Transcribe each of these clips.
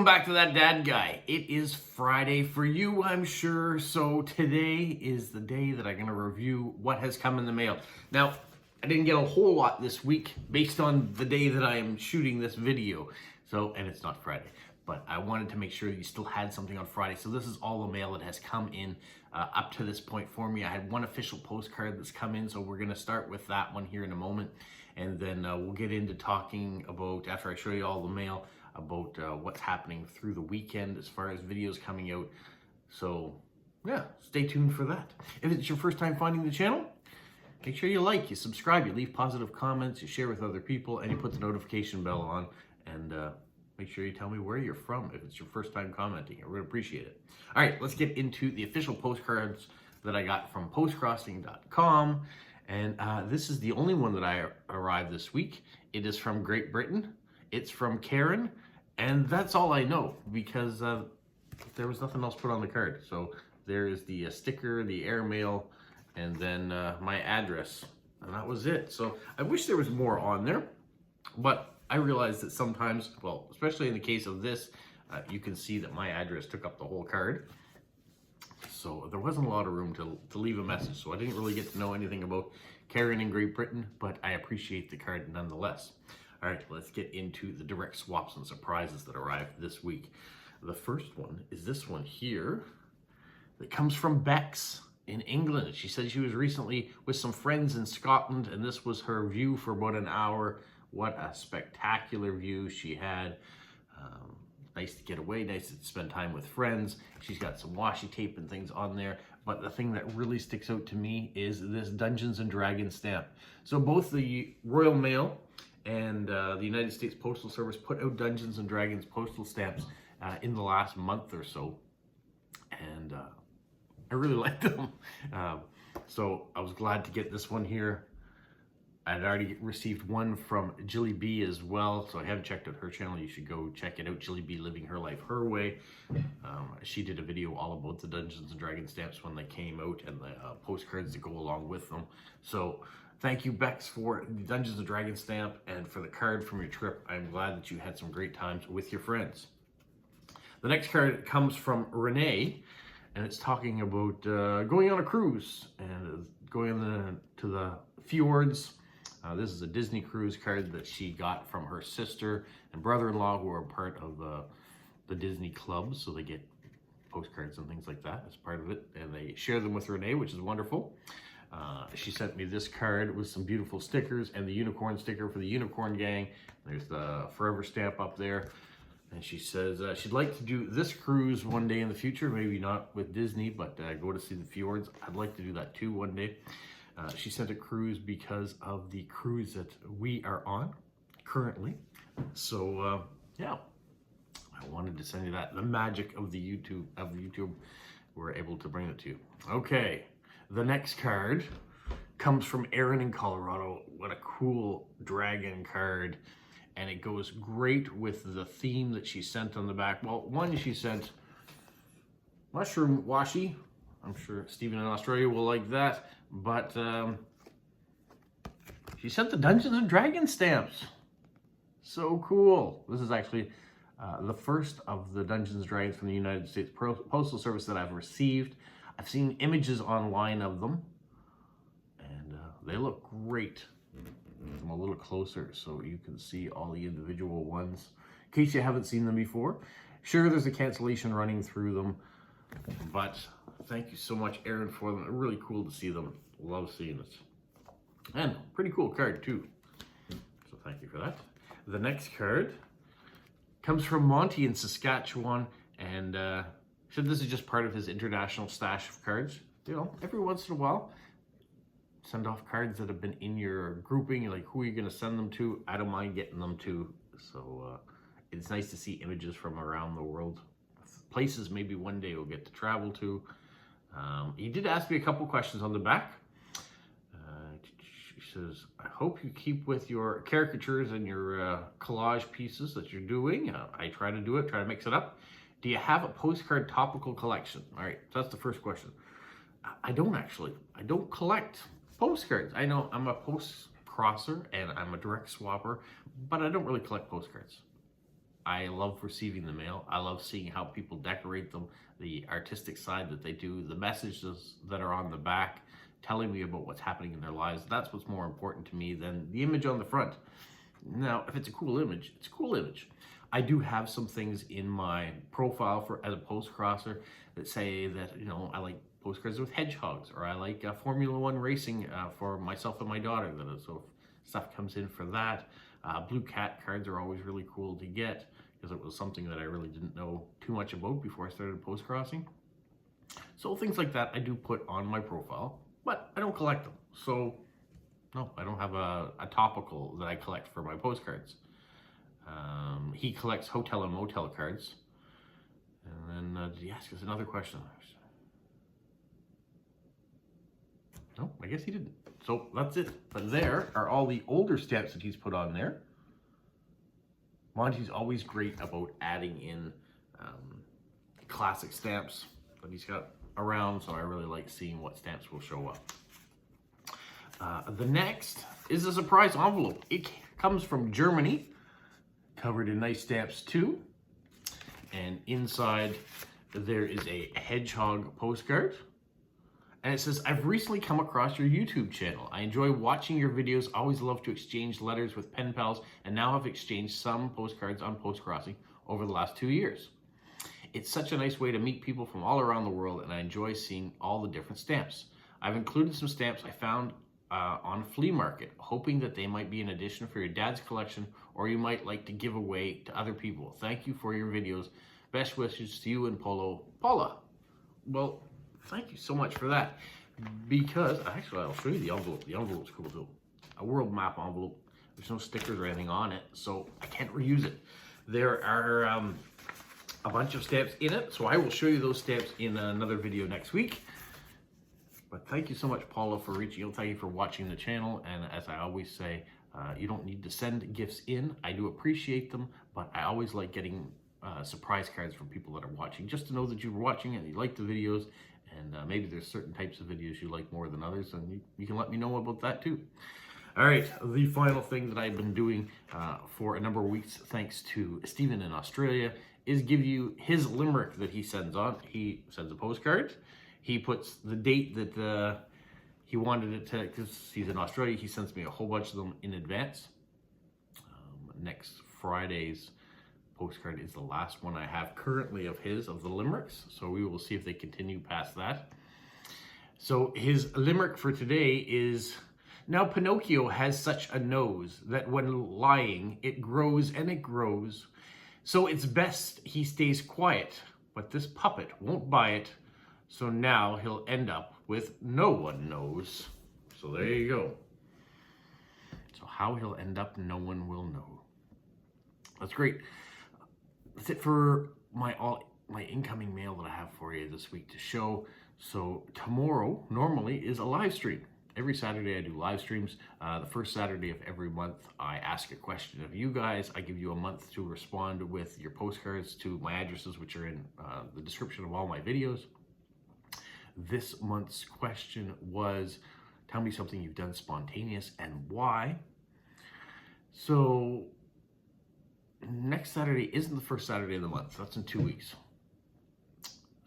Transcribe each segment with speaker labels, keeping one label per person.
Speaker 1: back to That Dad Guy. It is Friday for you, I'm sure. So today is the day that I'm going to review what has come in the mail. Now, I didn't get a whole lot this week based on the day that I am shooting this video. And it's not Friday, but I wanted to make sure that you still had something on Friday. So this is all the mail that has come in up to this point for me. I had one official postcard that's come in, so we're going to start with that one here in a moment. And then we'll get into talking about, after I show you all the mail, about what's happening through the weekend as far as videos coming out. So yeah, stay tuned for that. If it's your first time finding the channel, make sure you like, you subscribe, you leave positive comments, you share with other people, and you put the notification bell on. And make sure you tell me where you're from if it's your first time commenting. I would appreciate it. All right, let's get into the official postcards that I got from postcrossing.com. And this is the only one that I arrived this week. It is from Great Britain. It's from Karen. And that's all I know because there was nothing else put on the card. So there is the sticker, the airmail, and then my address. And that was it. So I wish there was more on there. But I realized that sometimes, well, especially in the case of this, you can see that my address took up the whole card. So there wasn't a lot of room to leave a message. So I didn't really get to know anything about Karen in Great Britain, but I appreciate the card nonetheless. All right, let's get into the direct swaps and surprises that arrived this week. The first one is this one here that comes from Bex in England. She said she was recently with some friends in Scotland, and this was her view for about an hour. What a spectacular view she had. Nice to get away, nice to spend time with friends. She's got some washi tape and things on there. But the thing that really sticks out to me is this Dungeons and Dragons stamp. So both the Royal Mail and the United States Postal Service put out Dungeons and Dragons postal stamps in the last month or so. And I really liked them. So I was glad to get this one here. I'd already received one from Jilly B as well, so I haven't checked out her channel. You should go check it out, Jilly B Living Her Life Her Way. She did a video all about the Dungeons and Dragons stamps when they came out and the postcards that go along with them. So thank you, Bex, for the Dungeons and Dragons stamp and for the card from your trip. I'm glad that you had some great times with your friends. The next card comes from Renee, and it's talking about going on a cruise and going to the fjords. This is a Disney cruise card that she got from her sister and brother-in-law, who are part of the Disney club, so they get postcards and things like that as part of it, and they share them with Renee, which is wonderful. She sent me this card with some beautiful stickers and the unicorn sticker for the Unicorn Gang. There's the Forever stamp up there, and she says she'd like to do this cruise one day in the future, maybe not with Disney, but go to see the fjords. I'd like to do that too one day. She sent a cruise because of the cruise that we are on currently. So yeah, I wanted to send you that. The magic of the YouTube, we're able to bring it to you. Okay, the next card comes from Erin in Colorado. What a cool dragon card. And it goes great with the theme that she sent on the back. Well, one, she sent mushroom washi. I'm sure Stephen in Australia will like that. But she sent the Dungeons and Dragons stamps. So cool. This is actually the first of the Dungeons and Dragons from the United States Postal Service that I've received. I've seen images online of them, and they look great. I'm a little closer so you can see all the individual ones. In case you haven't seen them before, sure, there's a cancellation running through them, but thank you so much, Erin, for them. Really cool to see them. Love seeing it. And pretty cool card too. So thank you for that. The next card comes from Monty in Saskatchewan, and said this is just part of his international stash of cards. You know, every once in a while, send off cards that have been in your grouping. You're like, who are you going to send them to? I don't mind getting them too. So it's nice to see images from around the world. Places maybe one day we'll get to travel to. He did ask me a couple questions on the back. He says, I hope you keep with your caricatures and your collage pieces that you're doing. I try to do it, try to mix it up. Do you have a postcard topical collection? All right, so that's the first question. I don't actually. I don't collect postcards. I know I'm a post crosser and I'm a direct swapper, but I don't really collect postcards. I love receiving the mail. I love seeing how people decorate them, the artistic side that they do, the messages that are on the back telling me about what's happening in their lives. That's what's more important to me than the image on the front. Now, if it's a cool image, it's a cool image. I do have some things in my profile for as a postcrosser that say that, you know, I like postcards with hedgehogs, or I like Formula One racing for myself and my daughter. So if stuff comes in for that. Blue cat cards are always really cool to get because it was something that I really didn't know too much about before I started postcrossing. So things like that I do put on my profile, but I don't collect them. So no, I don't have a topical that I collect for my postcards. He collects hotel and motel cards. And then did he ask us another question? No, I guess he didn't. So that's it. But there are all the older stamps that he's put on there. Monty's always great about adding in classic stamps that he's got around, so I really like seeing what stamps will show up. The next is a surprise envelope. It comes from Germany, covered in nice stamps too. And inside there is a hedgehog postcard. And it says, I've recently come across your YouTube channel. I enjoy watching your videos, always love to exchange letters with pen pals, and now have exchanged some postcards on Postcrossing over the last 2 years. It's such a nice way to meet people from all around the world, and I enjoy seeing all the different stamps. I've included some stamps I found on Flea Market, hoping that they might be an addition for your dad's collection, or you might like to give away to other people. Thank you for your videos. Best wishes to you and Polo. Paula. Well, thank you so much for that. Because, actually, I'll show you the envelope. The envelope's cool too. A world map envelope. There's no stickers or anything on it, so I can't reuse it. There are a bunch of stamps in it, so I will show you those stamps in another video next week. But thank you so much, Paula, for reaching out. Thank you for watching the channel. And as I always say, you don't need to send gifts in. I do appreciate them, but I always like getting surprise cards from people that are watching, just to know that you're watching and you like the videos. And maybe there's certain types of videos you like more than others, and you can let me know about that too. All right, the final thing that I've been doing for a number of weeks, thanks to Stephen in Australia, is give you his limerick that he sends on. He sends a postcard. He puts the date that he wanted it to, because he's in Australia, he sends me a whole bunch of them in advance. Next Friday's postcard is the last one I have currently of his, of the limericks. So we will see if they continue past that. So his limerick for today is, now Pinocchio has such a nose that when lying, it grows and it grows. So it's best he stays quiet, but this puppet won't buy it. So now he'll end up with no one knows. So there you go. So how he'll end up, no one will know. That's great. That's it for my incoming mail that I have for you this week to show. So tomorrow normally is a live stream. Every Saturday I do live streams. The first Saturday of every month I ask a question of you guys. I give you a month to respond with your postcards to my addresses, which are in the description of all my videos. This month's question was, tell me something you've done spontaneous and why. So next Saturday isn't the first Saturday of the month. That's in 2 weeks.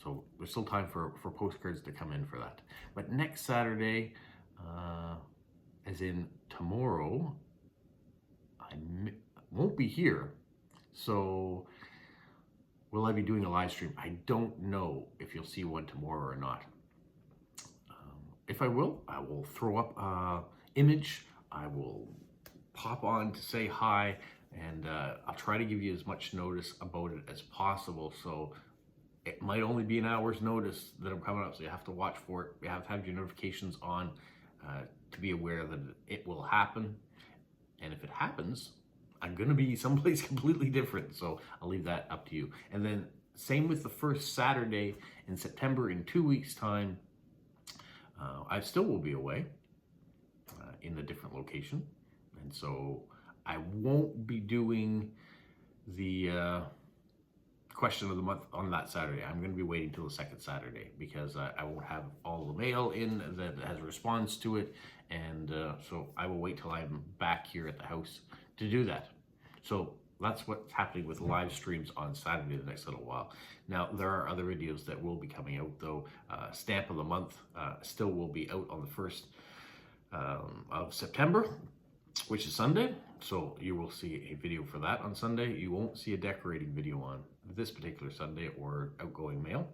Speaker 1: So there's still time for postcards to come in for that. But next Saturday, as in tomorrow, I won't be here. So will I be doing a live stream? I don't know if you'll see one tomorrow or not. If I will throw up an image. I will pop on to say hi, and I'll try to give you as much notice about it as possible. So it might only be an hour's notice that I'm coming up, so you have to watch for it. You have to have your notifications on to be aware that it will happen. And if it happens, I'm going to be someplace completely different. So I'll leave that up to you. And then same with the first Saturday in September in 2 weeks' time. I still will be away in a different location. And so I won't be doing the question of the month on that Saturday. I'm going to be waiting till the second Saturday because I won't have all the mail in that has a response to it. And so I will wait till I'm back here at the house to do that. So that's what's happening with live streams on Saturday the next little while. Now, there are other videos that will be coming out, though. Stamp of the Month still will be out on the 1st of September, which is Sunday. So you will see a video for that on Sunday. You won't see a decorating video on this particular Sunday or outgoing mail.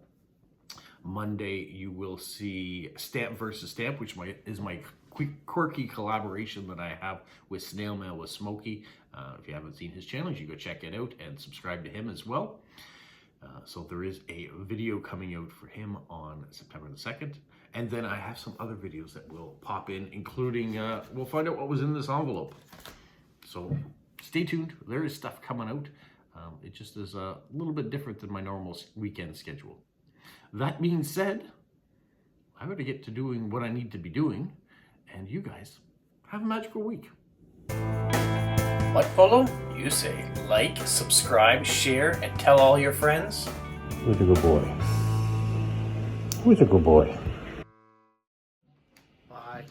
Speaker 1: Monday, you will see Stamp versus Stamp, which is my quick quirky collaboration that I have with Snail Mail with Smokey. If you haven't seen his channel, you go check it out and subscribe to him as well. So there is a video coming out for him on September the 2nd. And then I have some other videos that will pop in, including, we'll find out what was in this envelope. So stay tuned. There is stuff coming out. It just is a little bit different than my normal weekend schedule. That being said, I better get to doing what I need to be doing, and you guys have a magical week. What, Polo? You say like, subscribe, share, and tell all your friends?
Speaker 2: Who's a good boy? Who's a good boy?
Speaker 1: Bye.